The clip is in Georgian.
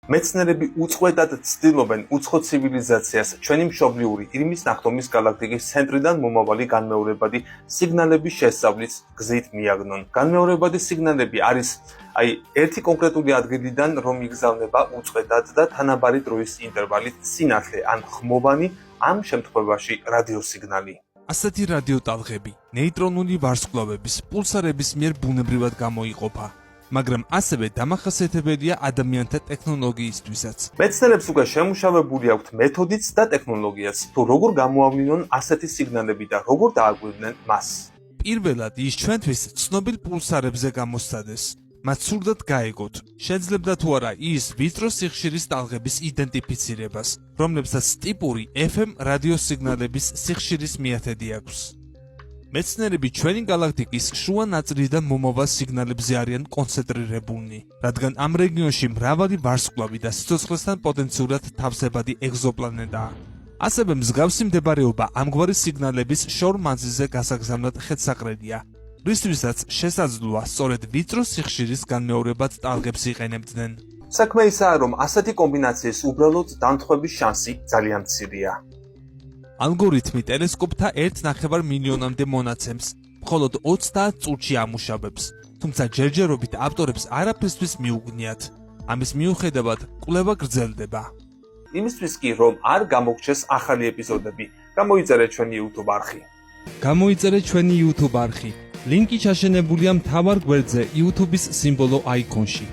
მეცნიერები უწყვეტად ცდილობენ უცხო ცივილიზაციას ჩვენი მშობლიური ირმის ნახტომის გალაქტიკის ცენტრიდან მომავალი განმეორებადი სიგნალების შესწავლის გზით მიაგნონ. განმეორებადი სიგნალები არის ერთი კონკრეტული ადგილიდან რომ იგზავნება უწყვეტად და თანაბარი დროის ინტერვალით სინათლე ან ხმოვანი, ამ შემთხვევაში რადიოსიგნალი. ასეთი რადიოტალღები ნეიტრონული ვარსკვლავების პულსარების მიერ ბუნებრივად გამოიყოფა, მაგრამ ასევე დამახასიათებელია ადამიანთა ტექნოლოგიისთვისაც. მეცნიერებს უკვე შემუშავებული აქვთ მეთოდიც და ტექნოლოგიაც, თუ როგორ გამოავლინონ ასეთი სიგნალები და როგორ დააგვირდნენ მას. პირველად ის ჩვენთვის ცნობილ პულსარებზე გამოსცადეს. მათ სურდათ გაეგოთ, შეძლებდა თუ არა ის ვიწრო სიხშირის ტალღების იდენტიფიცირებას, რომლებსაც ტიპური FM რადიოსიგნალების სიხშირის მიათედი აქვს. მეცნიერები ჩვენი გალაქტიკის შუა ნაწილიდან მომავალ სიგნალებზე არიან კონცენტრირებულნი, რადგან ამ რეგიონში მრავალი ვარსკვლავი და სიცოცხლესთან პოტენციურად თავსებადი ეგზოპლანეტაა. ასევე მსგავსი მდებარეობა ამგვარი სიგნალების შორ მანძილზე გასაგზავნად ხელსაყრელია, რისთვისაც შესაძლოა სწორედ ვიწრო სიხშირის განმეორებად ტალღებს იყენებდნენ. საქმე ისაა, რომ ასეთი კომბინაციის უბრალოდ დამთხვევის შანსი ძალიან მცირეა. ალგორითმი ტელესკოპთა 1.5 მილიონამდე მონაცემს მხოლოდ 30 წუთში ამუშავებს, თუმცა ჯერჯერობით ავტორებს არაფრისთვის მიუგნიათ. ამის მიუხედავად კვლევა გრძელდება. იმისთვის კი, რომ არ გამოგჩეს ახალი ეპიზოდები, გამოიწერეთ ჩვენი YouTube არხი. გამოიწერეთ ჩვენი YouTube არხი. ლინკი ჩაშენებულია მთავარ გვერდზე YouTube-ის სიმბოლო აიკონში.